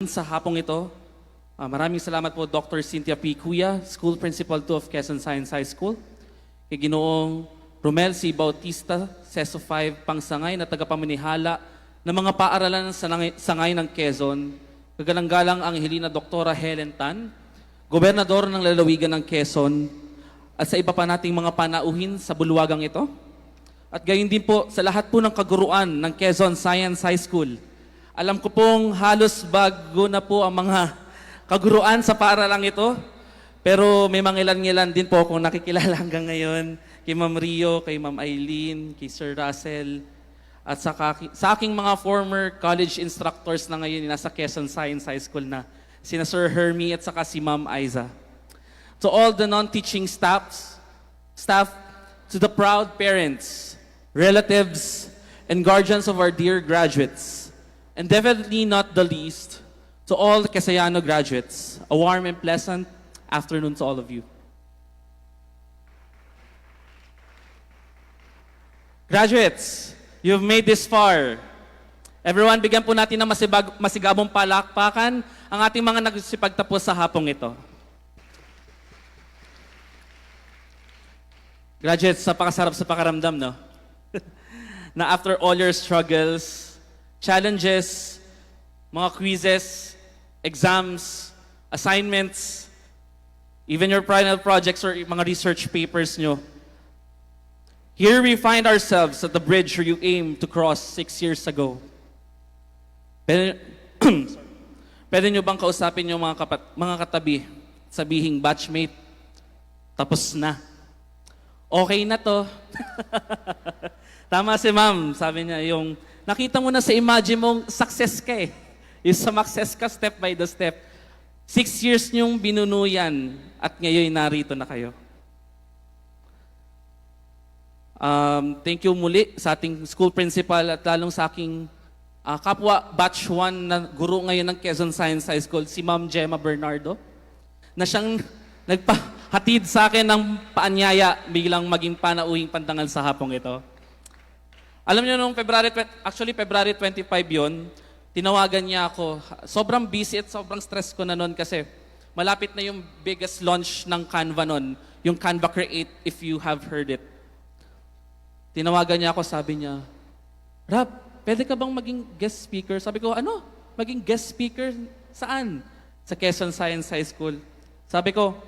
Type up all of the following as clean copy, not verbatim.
Sa hapong ito, maraming salamat po Dr. Cynthia P. Cuya, School Principal 2 of Quezon Science High School, kay Ginoong Romel C. Bautista, CESO 5 Pangsangay na tagapamanihala ng mga paaralan sa sangay ng Quezon, kagalang-galang ang Helena Doktora Helen Tan, Gobernador ng Lalawigan ng Quezon, at sa iba pa nating mga panauhin sa bulwagang ito. At gayon din po sa lahat po ng kaguruan ng Quezon Science High School. Alam ko pong halos bago na po ang mga kaguruan sa paaralang ito. Pero may mga ilan-ilan din po akong nakikilala hanggang ngayon. Kay Ma'am Rio, kay Ma'am Eileen, kay Sir Russell. At sa aking mga former college instructors na ngayon nasa Quezon Science High School na. Sina Sir Hermie at saka si Ma'am Aiza. To all the non-teaching staff, to the proud parents, relatives, and guardians of our dear graduates. And definitely not the least, to all the Quezayano graduates, a warm and pleasant afternoon to all of you. Graduates, you've made this far. Everyone, bigyan po natin ng masigabong palakpakan ang ating mga nagsipagtapos sa hapong ito. Graduates, napakasarap sa pakaramdam, no? Na after all your struggles, challenges, mga quizzes, exams, assignments, even your final projects or mga research papers nyo. Here we find ourselves at the bridge where you aimed to cross 6 years ago. Pwede nyo bang kausapin yung mga katabi, sabihing batchmate, tapos na. Okay na to. Tama si ma'am, sabi niya, yung nakita mo na sa imagine mong success ka eh. Yung success ka step by the step. 6 years niyong binunuyan at ngayon narito na kayo. Thank you muli sa ating school principal at lalong sa aking kapwa batch 1 na guro ngayon ng Quezon Science High School, si Ma'am Gemma Bernardo, na siyang nagpahatid sa akin ng paanyaya bilang maging panauhing pandangal sa hapong ito. Alam niyo, nung February 25 yon, tinawagan niya ako. Sobrang busy at sobrang stress ko na noon kasi malapit na yung biggest launch ng Canva noon, yung Canva Create, if you have heard it. Tinawagan niya ako, sabi niya, Rab, pwede ka bang maging guest speaker? Sabi ko, ano? Maging guest speaker? Saan? Sa Quezon Science High School. Sabi ko,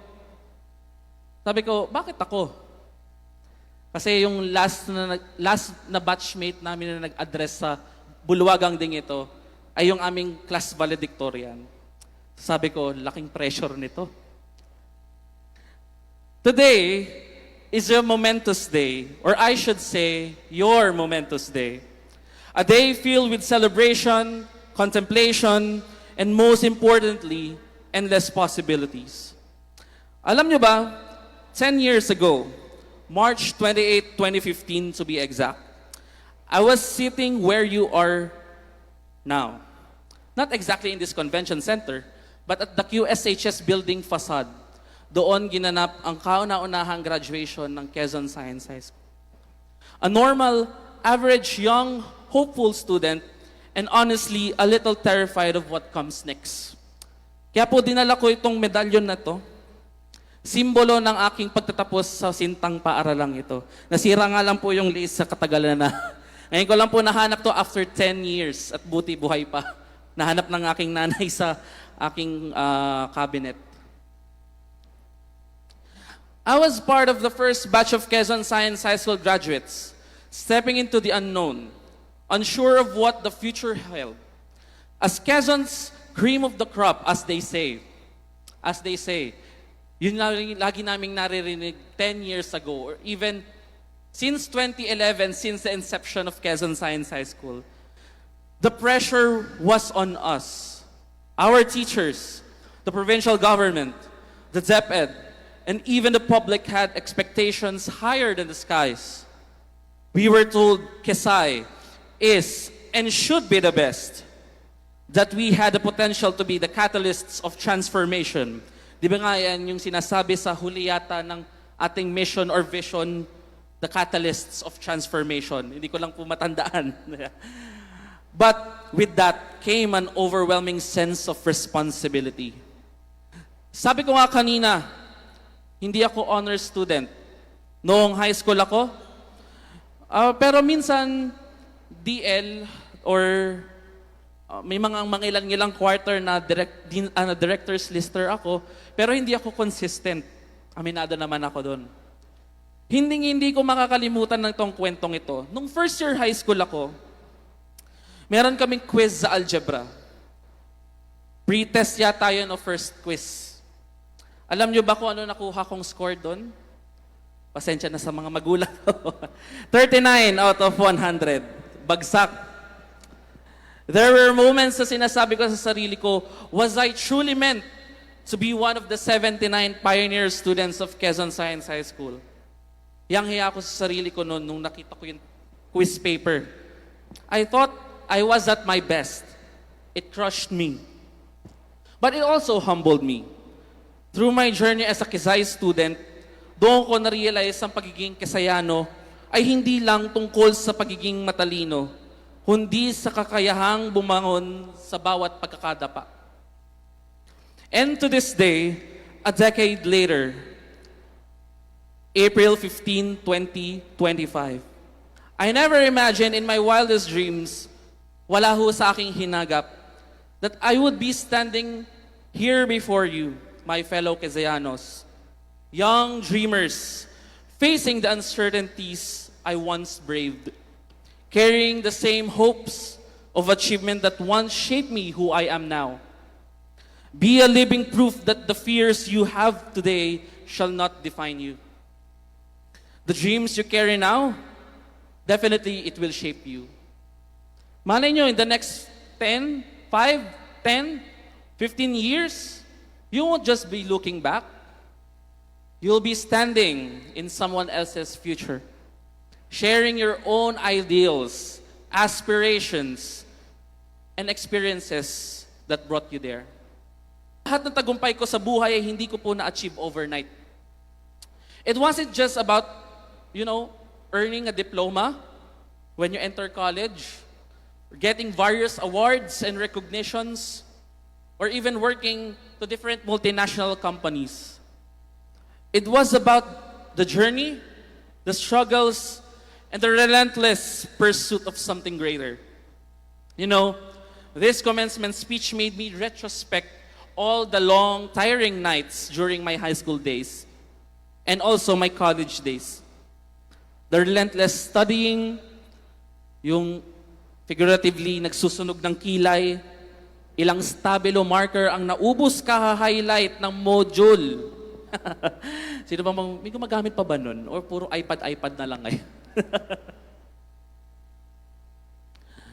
bakit ako? Kasi yung last na batchmate namin na nag-address sa bulwagang ding ito ay yung aming class valedictorian. Sabi ko, laking pressure nito. Today is a momentous day, or I should say, your momentous day. A day filled with celebration, contemplation, and most importantly, endless possibilities. Alam nyo ba, 10 years ago, March 28, 2015 to be exact, I was sitting where you are now. Not exactly in this convention center, but at the QSHS building facade. Doon ginanap ang kauna-unahang graduation ng Quezon Science High School. A normal, average, young, hopeful student, and honestly, a little terrified of what comes next. Kaya po dinala ko itong medalyon na to, simbolo ng aking pagtatapos sa sintang paaralang ito. Nasira nga lang po yung lace sa katagalan na. Ngayon ko lang po nahanap to after 10 years at buti buhay pa. Nahanap ng aking nanay sa aking cabinet. I was part of the first batch of Quezon Science High School graduates, stepping into the unknown, unsure of what the future held. As Quezon's cream of the crop, as they say, yun lagi naming naririnig 10 years ago or even since 2011, since the inception of Quezon Science High School. The pressure was on us, our teachers, the provincial government, the DepEd, and even the public had expectations higher than the skies. We were told Quezay is and should be the best, that we had the potential to be the catalysts of transformation. Di ba nga yan yung sinasabi sa huli yata ng ating mission or vision, the catalysts of transformation. Hindi ko lang po matandaan. But with that came an overwhelming sense of responsibility. Sabi ko nga kanina, hindi ako honor student. Noong high school ako, pero minsan, DL or may mga ilang quarter na director's lister ako, pero hindi ako consistent. Aminado naman ako doon. Hindi ko makakalimutan ng tong kwentong ito. Nung first year high school ako, meron kaming quiz sa algebra. Pre-test yata yun o first quiz. Alam nyo ba kung ano nakuha kong score doon? Pasensya na sa mga magulang. 39 out of 100. Bagsak. There were moments na sinasabi ko sa sarili ko, was I truly meant to be one of the 79 pioneer students of Quezon Science High School? Hiyang-hiya ako sa sarili ko noon nung nakita ko yung quiz paper. I thought I was at my best. It crushed me. But it also humbled me. Through my journey as a Quezai student, doon ko na-realize ang pagiging Quezaiano ay hindi lang tungkol sa pagiging matalino, kundi sa kakayahang bumangon sa bawat pagkakadapa. And to this day, a decade later, April 15, 2025, I never imagined in my wildest dreams, wala ho sa aking hinagap, that I would be standing here before you, my fellow Quezaianos, young dreamers, facing the uncertainties I once braved, carrying the same hopes of achievement that once shaped me who I am now. Be a living proof that the fears you have today shall not define you. The dreams you carry now, definitely it will shape you. Malay nyo, in the next 10, 5, 10, 15 years, you won't just be looking back. You'll be standing in someone else's future, sharing your own ideals, aspirations, and experiences that brought you there. Lahat ng tagumpay ko sa buhay ay hindi ko po na-achieve overnight. It wasn't just about, earning a diploma when you enter college, getting various awards and recognitions, or even working to different multinational companies. It was about the journey, the struggles, and the relentless pursuit of something greater. This commencement speech made me retrospect all the long, tiring nights during my high school days and also my college days. The relentless studying, yung figuratively nagsusunog ng kilay, ilang stabilo marker ang naubos ka-highlight ng module. Sino ba may gumagamit pa ba nun? Or puro iPad na lang ngayon?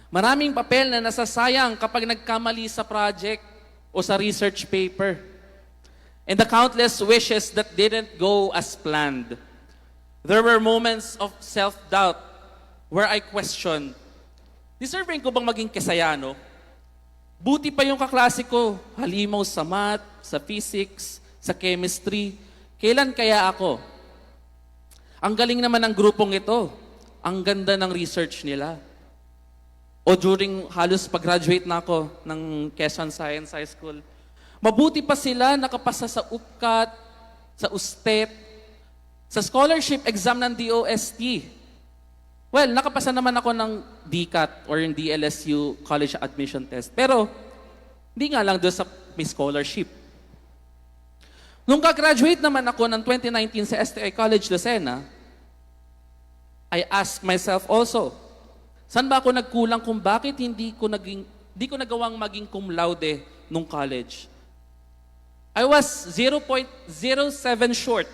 Maraming papel na nasasayang kapag nagkamali sa project o sa research paper. And the countless wishes that didn't go as planned. There were moments of self-doubt where I questioned, deserving ko bang maging Quezaiano? Buti pa yung kaklase ko, halimaw sa math, sa physics, sa chemistry. Kailan kaya ako? Ang galing naman ng grupong ito. Ang ganda ng research nila. O during halos pag-graduate na ako ng Quezon Science High School, mabuti pa sila nakapasa sa UPCAT, sa USTET, sa scholarship exam ng DOST. Well, nakapasa naman ako ng DCAT or yung DLSU College Admission Test. Pero, hindi nga lang doon sa may scholarship. Nung ka-graduate naman ako ng 2019 sa STI College Lucena, I asked myself also, saan ba ako nagkulang kung bakit hindi ko nagawang maging cum laude nung college? I was 0.07 short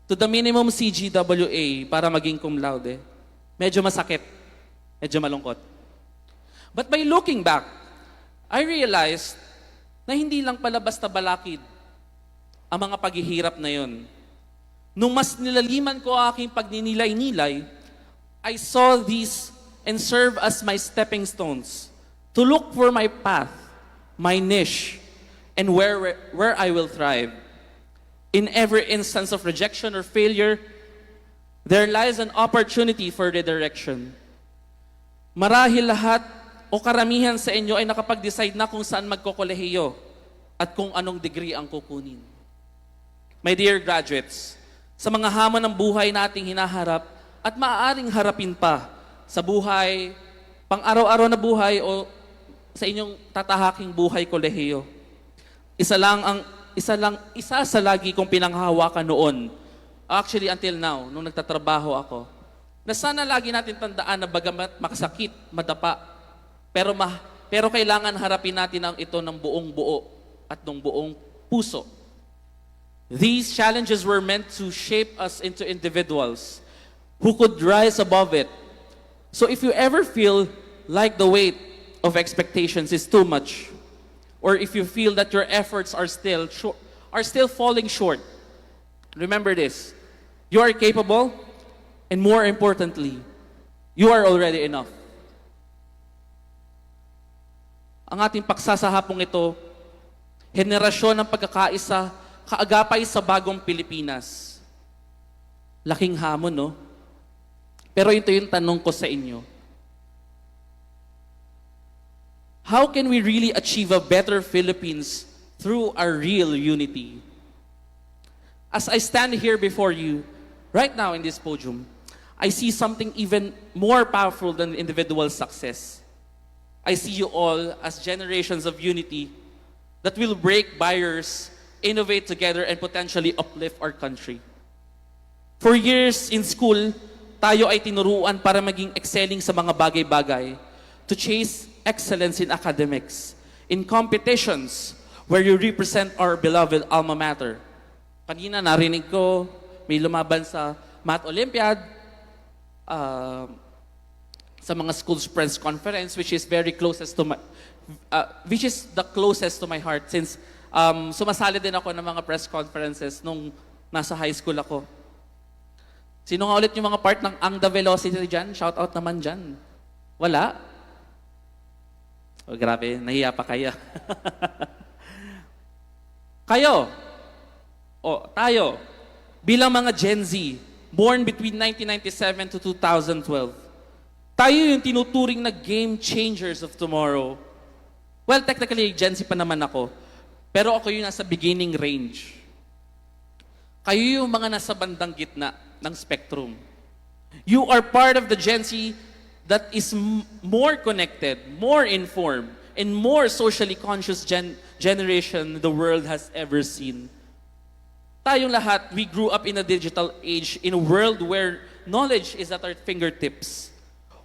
to the minimum CGWA para maging cum laude. Medyo masakit. Medyo malungkot. But by looking back, I realized na hindi lang pala basta balakid ang mga paghihirap na yon. Nung mas nilaliman ko ang aking pagninilay-nilay, I saw these and serve as my stepping stones to look for my path, my niche, and where I will thrive. In every instance of rejection or failure, there lies an opportunity for redirection. Marahil lahat o karamihan sa inyo ay nakapag-decide na kung saan magkokolehiyo at kung anong degree ang kukunin. My dear graduates, sa mga hamon ng buhay nating hinaharap at maaaring harapin pa sa buhay, pang-araw-araw na buhay o sa inyong tatahaking buhay kolehiyo. Isa sa lagi kong pinanghahawakan noon, actually until now, nung nagtatrabaho ako, na sana lagi natin tandaan na bagamat makasakit, madapa, pero kailangan harapin natin ang ito ng buong buo at ng buong puso. These challenges were meant to shape us into individuals who could rise above it. So if you ever feel like the weight of expectations is too much, or if you feel that your efforts are still falling short, remember this: you are capable, and more importantly, you are already enough. Ang ating paksa sa hapong ito, henerasyon ng pagkakaisa, kaagapay sa bagong Pilipinas. Laking hamon, no? Pero ito yung tanong ko sa inyo. How can we really achieve a better Philippines through our real unity? As I stand here before you, right now in this podium, I see something even more powerful than individual success. I see you all as generations of unity that will break barriers, innovate together, and potentially uplift our country. For years in school, tayo ay tinuruan para maging excelling sa mga bagay-bagay, to chase excellence in academics, in competitions where you represent our beloved alma mater. Kanina narinig ko, may lumaban sa Math Olympiad, sa mga schools press conference, which is very closest to my, which is the closest to my heart since sumasali din ako ng mga press conferences nung nasa high school ako. Sino nga ulit yung mga part ng Ang the Velocity dyan? Shout out naman dyan. Wala? Oh, grabe, nahiya pa kaya. Kayo, tayo, bilang mga Gen Z, born between 1997 to 2012, tayo yung tinuturing na game changers of tomorrow. Well, technically, Gen Z pa naman ako. Pero ako yung nasa beginning range. Kayo yung mga nasa bandang gitna ng spectrum. You are part of the Gen Z that is more connected, more informed, and more socially conscious generation the world has ever seen. Tayong lahat, we grew up in a digital age, in a world where knowledge is at our fingertips,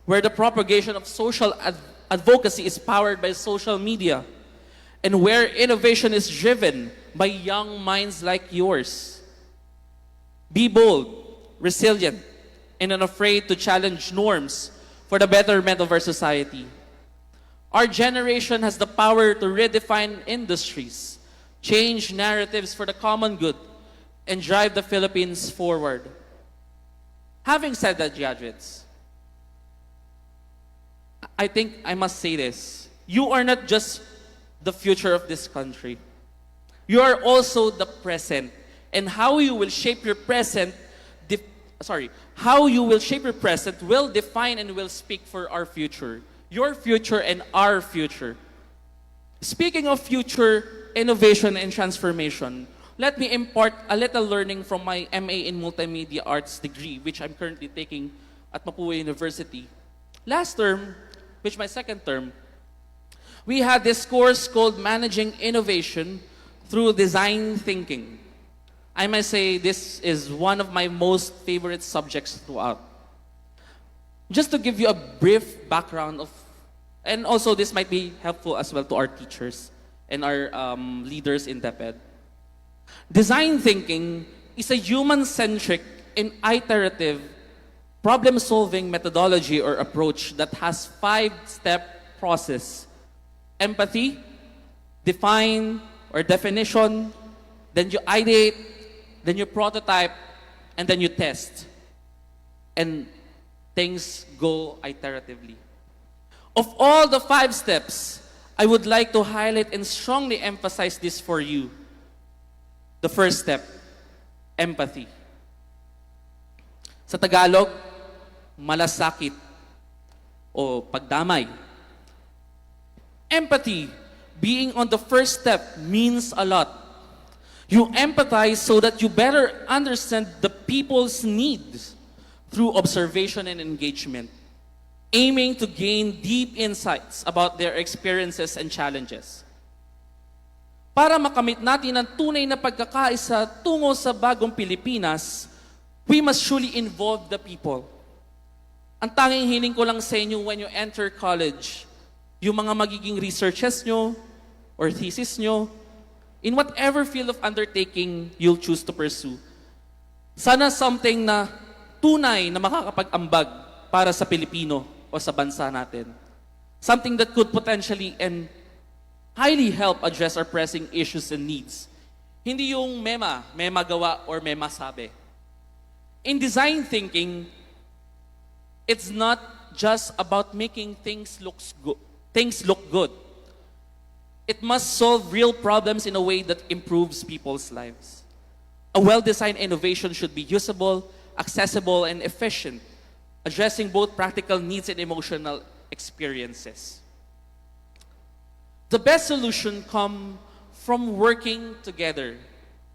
where the propagation of social advocacy is powered by social media, and where innovation is driven by young minds like yours. Be bold, resilient, and unafraid to challenge norms for the betterment of our society. Our generation has the power to redefine industries, change narratives for the common good, and drive the Philippines forward. Having said that, graduates, I think I must say this. You are not just the future of this country. You are also the present. And how you will shape your present, how you will shape your present will define and will speak for our future. Your future and our future. Speaking of future, innovation, and transformation, let me impart a little learning from my MA in Multimedia Arts degree, which I'm currently taking at Mapua University. Last term, which my second term, we had this course called Managing Innovation through Design Thinking. I must say this is one of my most favorite subjects throughout. Just to give you a brief background of, and also this might be helpful as well to our teachers and our leaders in DepEd. Design thinking is a human-centric and iterative problem-solving methodology or approach that has 5-step process. Empathy, define or definition, then you ideate, then you prototype, and then you test. And things go iteratively. Of all the 5 steps, I would like to highlight and strongly emphasize this for you. The first step, empathy. Sa Tagalog, malasakit o pagdamay. Empathy, being on the first step, means a lot. You empathize so that you better understand the people's needs through observation and engagement, aiming to gain deep insights about their experiences and challenges. Para makamit natin ang tunay na pagkakaisa tungo sa bagong Pilipinas, we must truly involve the people. Ang tanging hiling ko lang sa inyo when you enter college, yung mga magiging researches nyo or thesis nyo, in whatever field of undertaking you'll choose to pursue, sana something na tunay na makakapag-ambag para sa Pilipino o sa bansa natin. Something that could potentially and highly help address our pressing issues and needs. Hindi yung may magawa or may masabi. In design thinking, it's not just about making things look good. It must solve real problems in a way that improves people's lives. A well-designed innovation should be usable, accessible, and efficient, addressing both practical needs and emotional experiences. The best solution come from working together.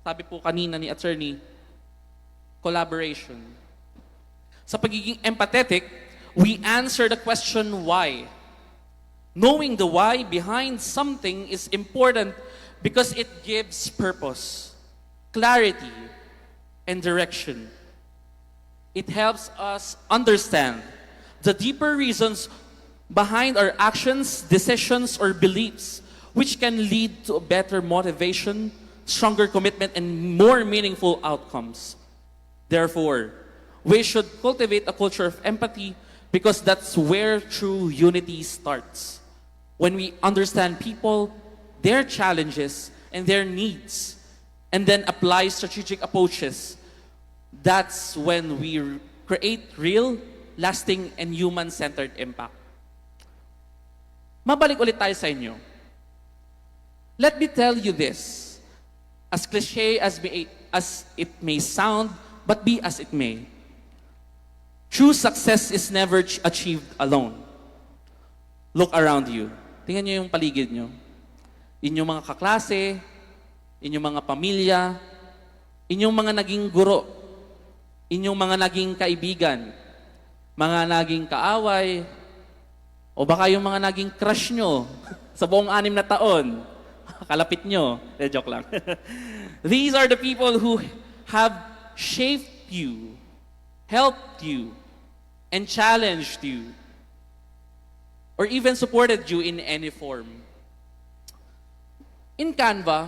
Sabi po kanina ni attorney, collaboration. Sa pagiging empathetic, we answer the question why. Knowing the why behind something is important because it gives purpose, clarity, and direction. It helps us understand the deeper reasons behind our actions, decisions, or beliefs, which can lead to a better motivation, stronger commitment, and more meaningful outcomes. Therefore, we should cultivate a culture of empathy because that's where true unity starts. When we understand people, their challenges, and their needs, and then apply strategic approaches, that's when we create real, lasting, and human-centered impact. Mabalik ulit tayo sa inyo. Let me tell you this, as cliche as it may sound, but be as it may. True success is never achieved alone. Look around you. Tingnan nyo yung paligid nyo. Inyong mga kaklase, inyong mga pamilya, inyong mga naging guro, inyong mga naging kaibigan, mga naging kaaway, o baka yung mga naging crush nyo sa buong 6 na taon. Kalapit nyo. Joke lang. These are the people who have shaped you, helped you, and challenged you, or even supported you in any form. In Canva,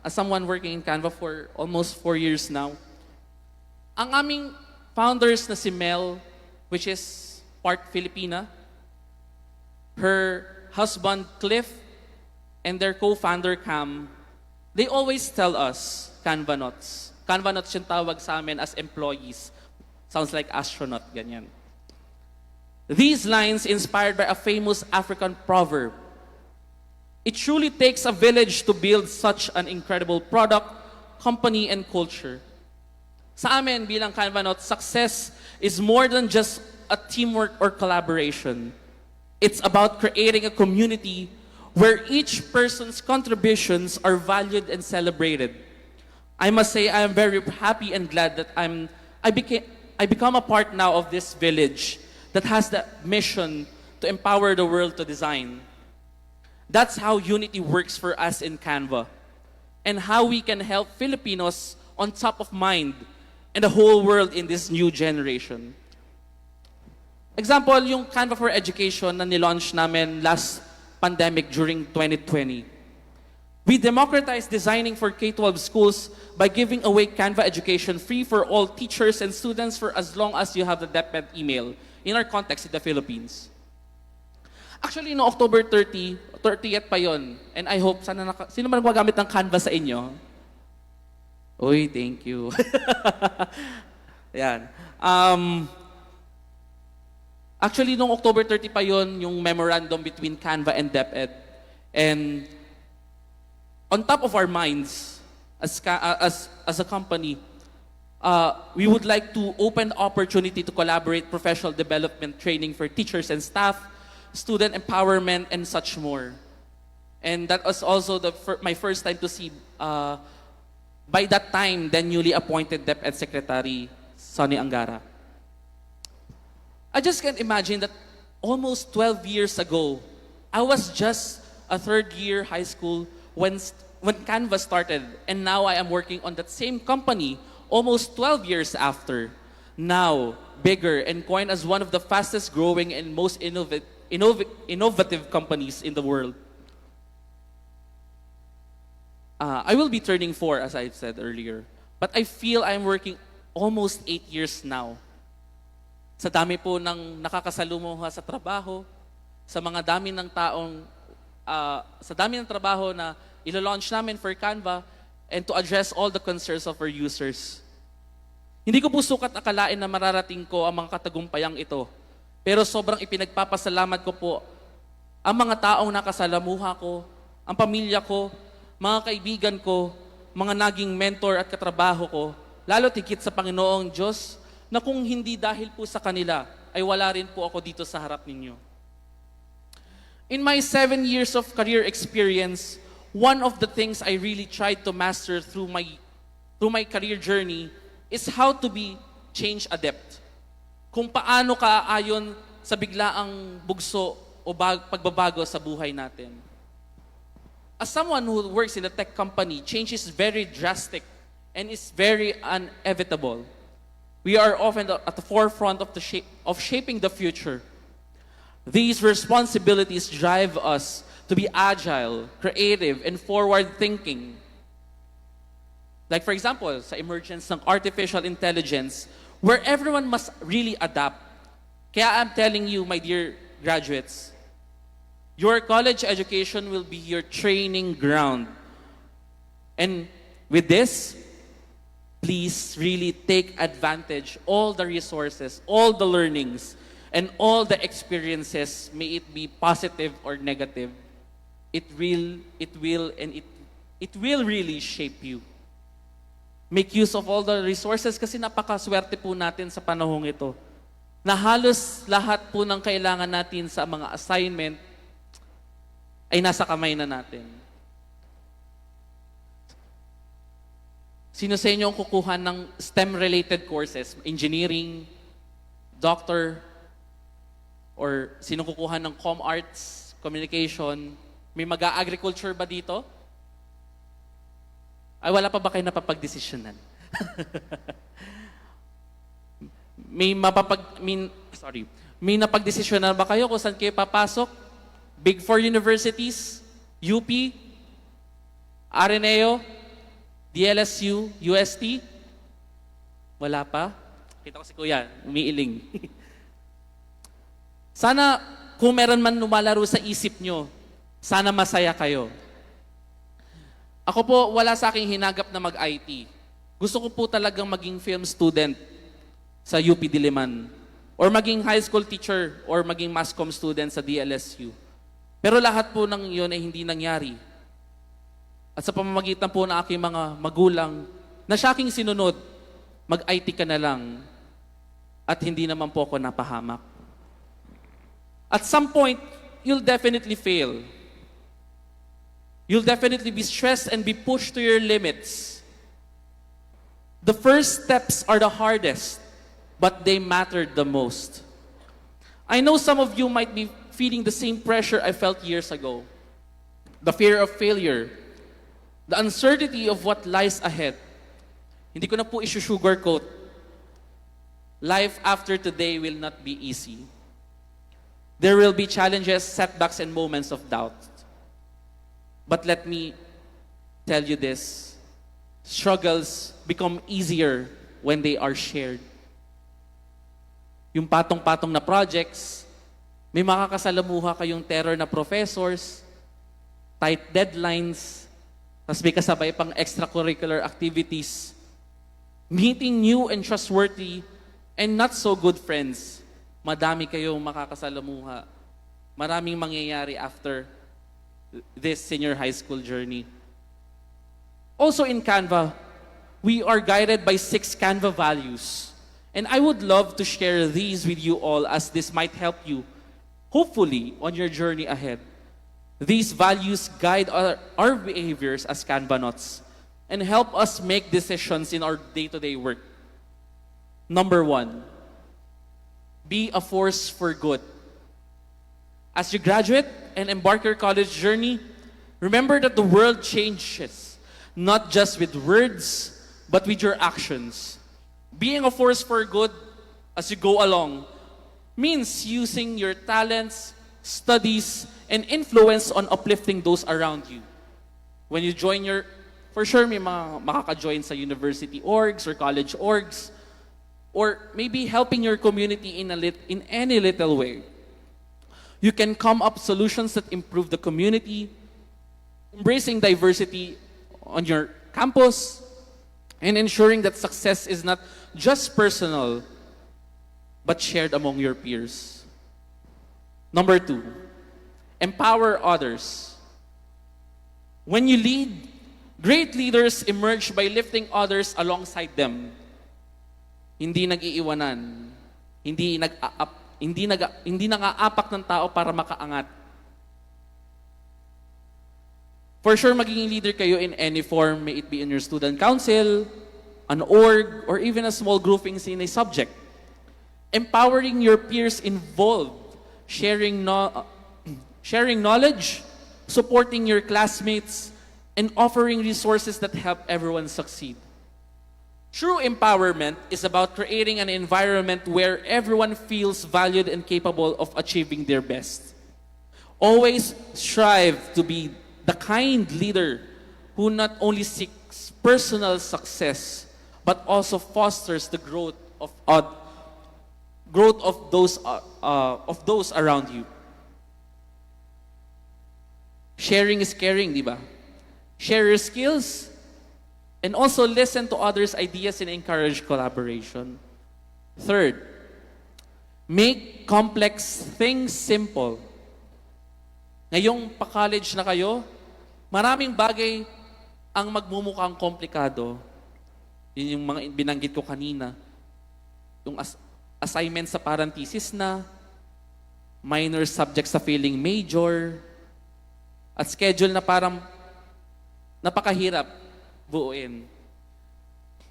as someone working in Canva for almost 4 years now, ang aming founders na si Mel, which is part Filipina, her husband Cliff, and their co-founder Cam, they always tell us, Canvanauts. Canvanauts yung tawag sa amin as employees. Sounds like astronaut, ganyan. These lines inspired by a famous African proverb. It truly takes a village to build such an incredible product, company, and culture. Sa amin bilang Canvanauts, success is more than just a teamwork or collaboration. It's about creating a community where each person's contributions are valued and celebrated. I must say I am very happy and glad that I become a part now of this village that has the mission to empower the world to design. That's how unity works for us in Canva, and how we can help Filipinos on top of mind and the whole world in this new generation. Example, yung Canva for Education na nilaunch namin last pandemic during 2020. We democratized designing for K-12 schools by giving away Canva Education free for all teachers and students for as long as you have the DepEd email in our context in the Philippines. Actually, no October 30th pa yon. And I hope, sino man gumagamit ng Canva sa inyo? Uy, thank you. Yan. Actually, noong October 30 pa yon yung memorandum between Canva and DepEd. And on top of our minds, as a company, we would like to open the opportunity to collaborate professional development training for teachers and staff, student empowerment, and such more. And that was also my first time to see, by that time, the newly appointed DepEd Secretary, Sonny Angara. I just can't imagine that almost 12 years ago, I was just a third year high school when Canva started, and now I am working on that same company almost 12 years after. Now, bigger and coined as one of the fastest growing and most innovative companies in the world. I will be turning 4, as I said earlier. But I feel I'm working almost 8 years now. Sa dami po ng nakakasalumuha sa trabaho, sa mga dami ng taong, sa dami ng trabaho na ilo-launch namin for Canva and to address all the concerns of our users. Hindi ko po sukat akalain na mararating ko ang mga katagumpayang ito. Pero sobrang ipinagpapasalamat ko po ang mga taong nakasalamuha ko, ang pamilya ko, mga kaibigan ko, mga naging mentor at katrabaho ko, lalo tigit sa Panginoong Diyos, na kung hindi dahil po sa kanila, ay wala rin po ako dito sa harap ninyo. In my 7 years of career experience, one of the things I really tried to master through my career journey is how to be change adept. Kung paano ka aayon sa biglaang bugso o pagbabago sa buhay natin. As someone who works in a tech company, change is very drastic and is very inevitable. We are often at the forefront of shaping the future. These responsibilities drive us to be agile, creative, and forward-thinking. Like for example, sa emergence ng artificial intelligence, where everyone must really adapt. Kaya I'm telling you, my dear graduates, your college education will be your training ground. And with this, please really take advantage all the resources, all the learnings, and all the experiences, may it be positive or negative. It will really shape you. Make use of all the resources kasi napakaswerte po natin sa panahong ito. Na halos lahat po ng kailangan natin sa mga assignment ay nasa kamay na natin. Sino sa inyo ang kukuha ng STEM-related courses? Engineering, doctor, or sino kukuha ng com arts, communication? May mag-agriculture ba dito? Ay, wala pa ba kayo napapagdesisyonan? May napagdesisyonan ba kayo kung saan kayo papasok? Big Four universities? UP? Ateneo? DLSU? UST? Wala pa? Kita ko si Kuya, umiiling. Sana, kung meron man lumalaro sa isip nyo, sana masaya kayo. Ako po, wala sa aking hinagap na mag-IT. Gusto ko po talagang maging film student sa UP Diliman. Or maging high school teacher or maging mass comm student sa DLSU. Pero lahat po ng iyon ay hindi nangyari. At sa pamamagitan po ng aking mga magulang, na siya aking sinunod, mag-IT ka na lang. At hindi naman po ako napahamak. At some point, you'll definitely fail. You'll definitely be stressed and be pushed to your limits. The first steps are the hardest, but they matter the most. I know some of you might be feeling the same pressure I felt years ago. The fear of failure, the uncertainty of what lies ahead. Hindi ko na po isusugarcoat. Life after today will not be easy. There will be challenges, setbacks, and moments of doubt. But let me tell you this, struggles become easier when they are shared. Yung patong-patong na projects, may makakasalamuha kayong terror na professors, tight deadlines, tapos may kasabay pang extracurricular activities, meeting new and trustworthy and not so good friends. Madami kayong makakasalamuha. Maraming mangyayari after this senior high school journey. Also in Canva, we are guided by 6 Canva values. And I would love to share these with you all as this might help you, hopefully, on your journey ahead. These values guide our behaviors as Kanbanauts and help us make decisions in our day-to-day work. Number 1, be a force for good. As you graduate and embark your college journey, remember that the world changes, not just with words, but with your actions. Being a force for good as you go along means using your talents, studies, and influence on uplifting those around you. When you join for sure may mga makaka-join sa university orgs or college orgs, or maybe helping your community in any little way. You can come up solutions that improve the community, embracing diversity on your campus, and ensuring that success is not just personal, but shared among your peers. Number 2, empower others. When you lead, great leaders emerge by lifting others alongside them. Hindi nag-iiwanan, hindi nang-aapak ng tao para makaangat. For sure, magiging leader kayo in any form, may it be in your student council, an org, or even a small groupings in a subject. Empowering your peers involved, sharing knowledge, supporting your classmates, and offering resources that help everyone succeed. True empowerment is about creating an environment where everyone feels valued and capable of achieving their best. Always strive to be the kind leader who not only seeks personal success, but also fosters the growth of those around you. Sharing is caring, di ba? Share your skills, and also listen to others' ideas and encourage collaboration. Third, make complex things simple. Ngayong pa-college na kayo, maraming bagay ang magmumukhang komplikado. Yun yung mga binanggit ko kanina. Yung assignment sa parang thesis na, minor subjects sa feeling major, at schedule na parang napakahirap buuin.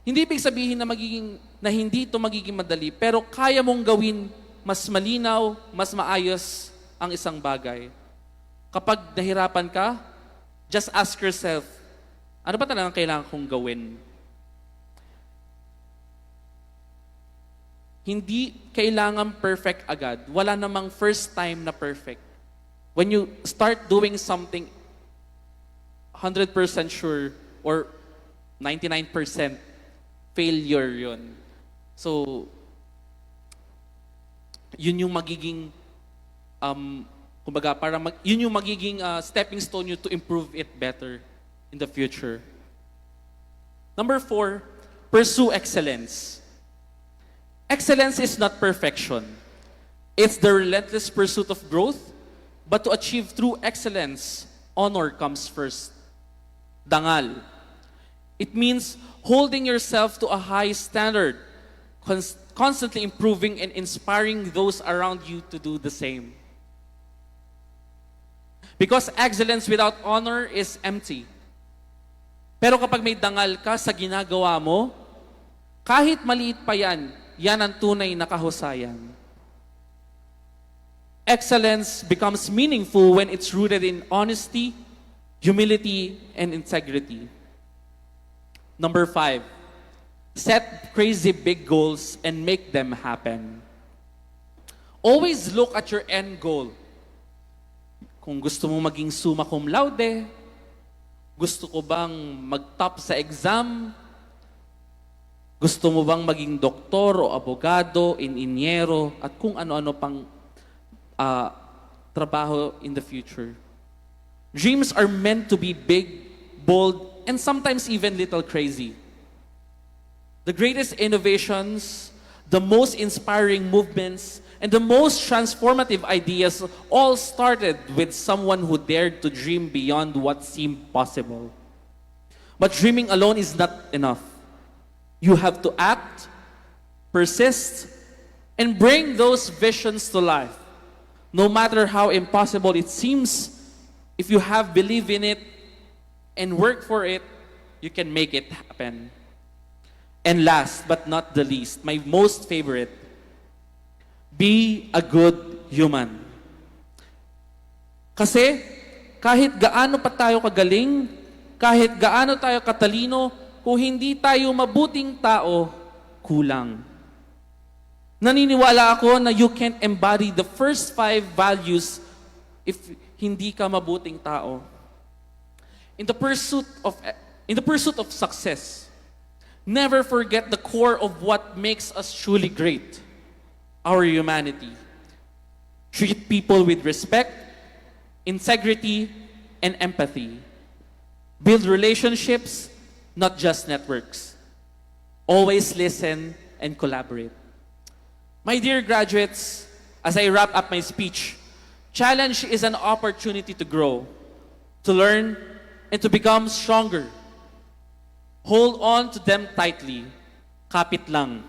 Hindi ibig sabihin na hindi ito magiging madali, pero kaya mong gawin mas malinaw, mas maayos ang isang bagay. Kapag nahirapan ka, just ask yourself, ano ba talagang kailangan kong gawin? Hindi kailangan perfect agad. Wala namang first time na perfect. When you start doing something 100% sure or 99% failure yun. So, yun yung magiging, yun yung magiging stepping stone you to improve it better in the future. Number 4, pursue excellence. Excellence is not perfection. It's the relentless pursuit of growth, but to achieve true excellence, honor comes first. Dangal. It means holding yourself to a high standard, constantly improving and inspiring those around you to do the same. Because excellence without honor is empty. Pero kapag may dangal ka sa ginagawa mo, kahit maliit pa yan, yan ang tunay na kahusayan. Excellence becomes meaningful when it's rooted in honesty, humility, and integrity. Number 5, set crazy big goals and make them happen. Always look at your end goal. Kung gusto mo maging summa cum laude, gusto ko bang mag-top sa exam, gusto mo bang maging doktor o abogado, inyero, at kung ano-ano pang trabaho in the future. Dreams are meant to be big, bold, and sometimes even little crazy. The greatest innovations, the most inspiring movements, and the most transformative ideas all started with someone who dared to dream beyond what seemed possible. But dreaming alone is not enough. You have to act, persist, and bring those visions to life. No matter how impossible it seems, If you have believe in it and work for it, you can make it happen. And last but not the least, my most favorite, be a good human. Kasi kahit gaano pa tayo kagaling, kahit gaano tayo katalino, kung hindi tayo mabuting tao, kulang. Naniniwala ako na you can embody the first 5 values if hindi ka mabuting tao. In the pursuit of success, never forget the core of what makes us truly great, our humanity. Treat people with respect, integrity, and empathy. Build relationships, not just networks. Always listen and collaborate. My dear graduates, as I wrap up my speech, challenge is an opportunity to grow, to learn, and to become stronger. Hold on to them tightly. Kapit lang.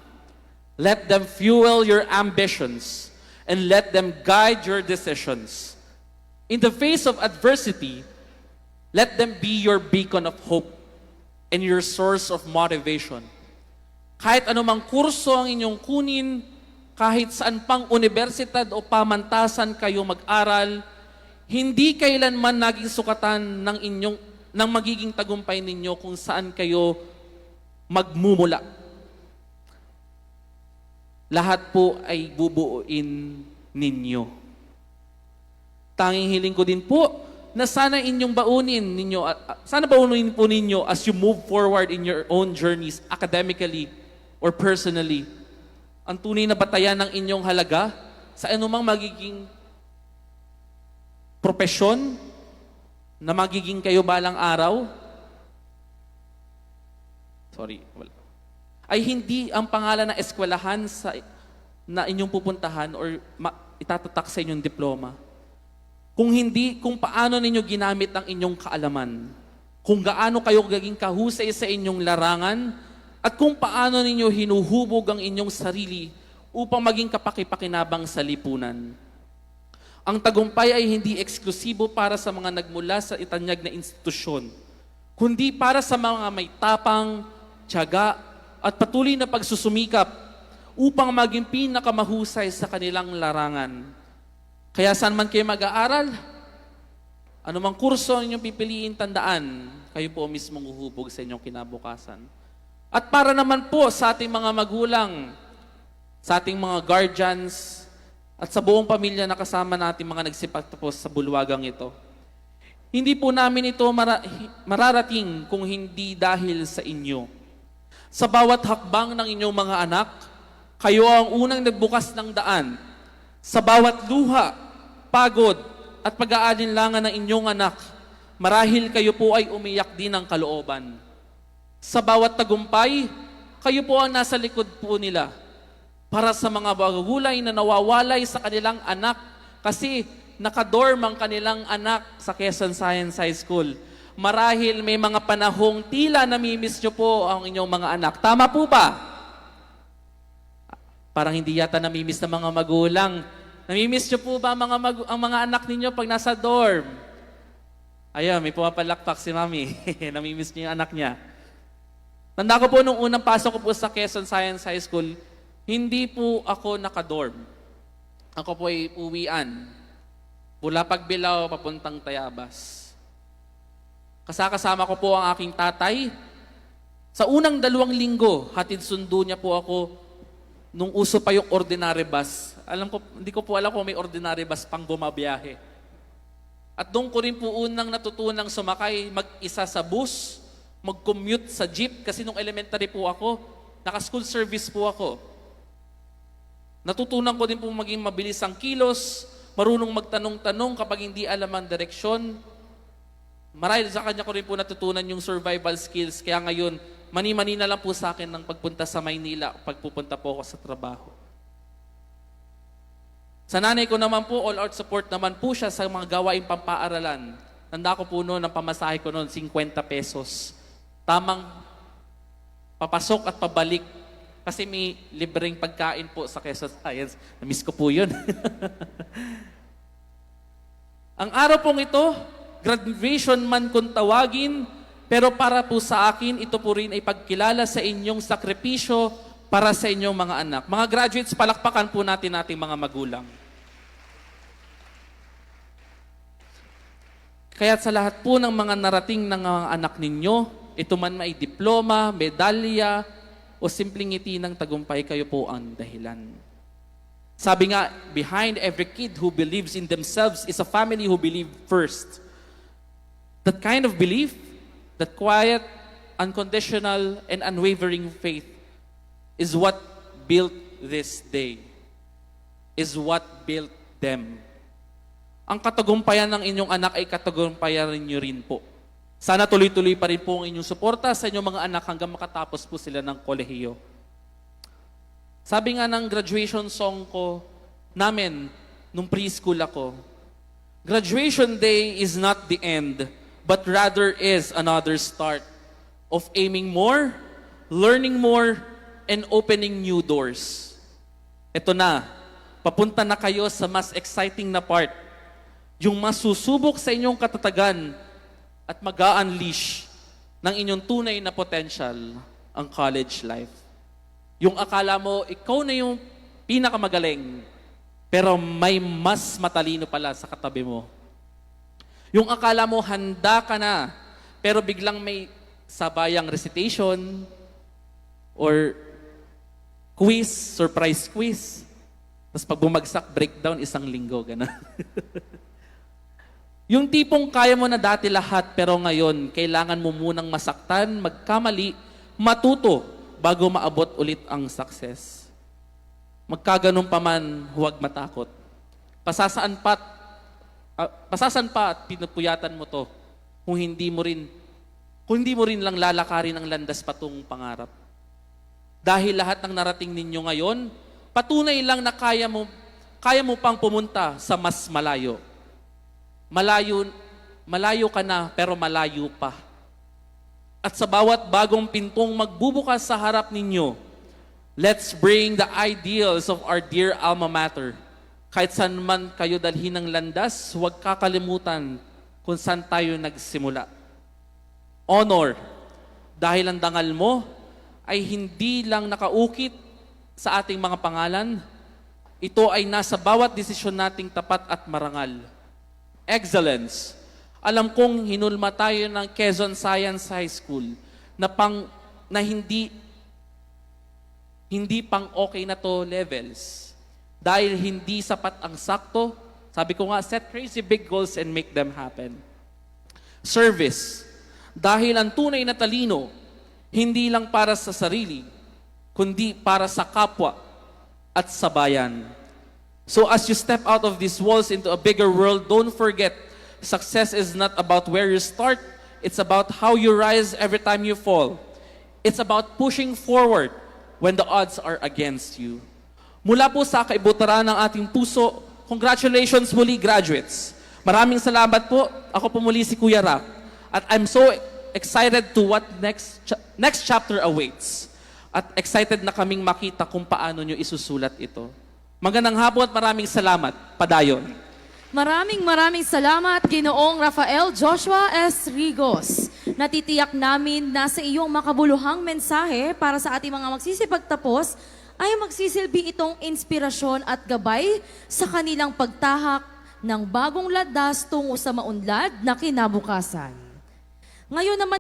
Let them fuel your ambitions and let them guide your decisions. In the face of adversity, let them be your beacon of hope and your source of motivation. Kahit anumang kurso ang inyong kunin, kahit saan pang universidad o pamantasan kayo mag-aral, hindi kailanman naging sukatan ng magiging tagumpay ninyo kung saan kayo magmumula. Lahat po ay bubuuin ninyo. Tanging hiling ko din po na sana baunin po ninyo as you move forward in your own journeys academically or personally. Ang tunay na batayan ng inyong halaga sa anumang magiging propesyon na magiging kayo balang araw, ay hindi ang pangalan ng eskwelahan na inyong pupuntahan or itatatak sa inyong diploma. Kung paano ninyo ginamit ang inyong kaalaman, kung gaano kayo gaging kahusay sa inyong larangan, at kung paano ninyo hinuhubog ang inyong sarili upang maging kapaki-pakinabang sa lipunan. Ang tagumpay ay hindi eksklusibo para sa mga nagmula sa itanyag na institusyon, kundi para sa mga may tapang, tiyaga, at patuloy na pagsusumikap upang maging pinakamahusay sa kanilang larangan. Kaya saan man kayo mag-aaral, anumang kurso ninyong pipiliin, tandaan, kayo po mismong uhubog sa inyong kinabukasan. At para naman po sa ating mga magulang, sa ating mga guardians, at sa buong pamilya na kasama natin mga nagsipagtapos sa bulwagang ito, hindi po namin ito mararating kung hindi dahil sa inyo. Sa bawat hakbang ng inyong mga anak, kayo ang unang nagbukas ng daan. Sa bawat luha, pagod at pag-aalinlangan ng inyong anak, marahil kayo po ay umiyak din ng kalooban. Sa bawat tagumpay, kayo po ang nasa likod po nila. Para sa mga bagulay na nawawalay sa kanilang anak kasi nakadorm ang kanilang anak sa Quezon Science High School. Marahil may mga panahong tila namimiss nyo po ang inyong mga anak. Tama po ba? Parang hindi yata namimiss ng mga magulang. Namimiss nyo po ba ang mga anak ninyo pag nasa dorm? Ayun, may pumapalakpak si Mami. Namimiss niyo yung anak niya. Tanda ko po nung unang pasok ko po sa Quezon Science High School, hindi po ako nakadorm. Ako po ay uwian. Mula Pagbilao, papuntang Tayabas. Kasama ko po ang aking tatay. Sa unang 2 linggo, hatid sundo niya po ako nung uso pa yung ordinary bus. Hindi ko po alam kung may ordinary bus pang bumabiyahe. At doon ko rin po unang natutunang sumakay mag-isa sa bus, mag-commute sa jeep, kasi nung elementary po ako, naka-school service po ako. Natutunan ko din po maging mabilis ang kilos, marunong magtanong-tanong kapag hindi alam ang direksyon. Marahil sa kanya ko rin po natutunan yung survival skills, kaya ngayon, mani-mani na lang po sa akin ng pagpunta sa Maynila, pagpupunta po ako sa trabaho. Sa nanay ko naman po, all-out support naman po siya sa mga gawaing pampaaralan. Tanda ko po noon, ang pamasahe ko noon, 50 pesos. Tamang papasok at pabalik. Kasi may libreng pagkain po sa Quezon Science. Na-miss ko po yun. Ang araw pong ito, graduation man kung tawagin, pero para po sa akin, ito po rin ay pagkilala sa inyong sakripisyo para sa inyong mga anak. Mga graduates, palakpakan po natin ating mga magulang. Kaya sa lahat po ng mga narating ng mga anak ninyo, ito man may diploma, medalya, o simpleng ngiti ng tagumpay, kayo po ang dahilan. Sabi nga, behind every kid who believes in themselves is a family who believe first. That kind of belief, that quiet, unconditional, and unwavering faith is what built this day, is what built them. Ang katagumpayan ng inyong anak ay katagumpayan niyo rin po. Sana tuloy-tuloy pa rin po ang inyong suporta sa inyong mga anak hanggang makatapos po sila ng kolehiyo. Sabi nga ng graduation song ko namin nung preschool ako, graduation day is not the end, but rather is another start of aiming more, learning more, and opening new doors. Ito na, papunta na kayo sa mas exciting na part, yung masusubok sa inyong katatagan at mag-a-unleash ng inyong tunay na potential, ang college life. Yung akala mo, ikaw na yung pinakamagaling, pero may mas matalino pala sa katabi mo. Yung akala mo, handa ka na, pero biglang may sabayang recitation or quiz, surprise quiz. Tapos pag bumagsak, breakdown, 1 linggo, gano'n. Yung tipong kaya mo na dati lahat, pero ngayon, kailangan mo munang masaktan, magkamali, matuto, bago maabot ulit ang success. Magkaganon pa man, huwag matakot. Pasasaan pa at pinupuyatan mo to kung hindi mo rin lang lalakarin ang landas patungong pangarap. Dahil lahat ng narating ninyo ngayon, patunay lang na kaya mo pang pumunta sa mas malayo. Malayo ka na, pero malayo pa. At sa bawat bagong pintong magbubukas sa harap ninyo, let's bring the ideals of our dear alma mater. Kahit saan man kayo dalhin ng landas, huwag kakalimutan kung saan tayo nagsimula. Honor, dahil ang dangal mo ay hindi lang nakaukit sa ating mga pangalan, ito ay nasa bawat desisyon nating tapat at marangal. Excellence. Alam kong hinulma tayo ng Quezon Science High School na hindi pang okay na to levels. Dahil hindi sapat ang sakto, sabi ko nga, set crazy big goals and make them happen. Service. Dahil ang tunay na talino, hindi lang para sa sarili, kundi para sa kapwa at sa bayan. So as you step out of these walls into a bigger world, don't forget, success is not about where you start, it's about how you rise every time you fall. It's about pushing forward when the odds are against you. Mula po sa kaibuturan ng ating puso, congratulations muli, graduates. Maraming salamat po. Ako po muli si Kuya Rock. At I'm so excited to what next chapter awaits. At excited na kaming makita kung paano nyo isusulat ito. Magandang hapon at maraming salamat. Padayon. Maraming salamat, Ginoong Rafael Joshua S. Rigos. Natitiyak namin na sa iyong makabuluhang mensahe para sa ating mga magsisipagtapos ay magsisilbi itong inspirasyon at gabay sa kanilang pagtahak ng bagong landas tungo sa maunlad na kinabukasan. Ngayon naman,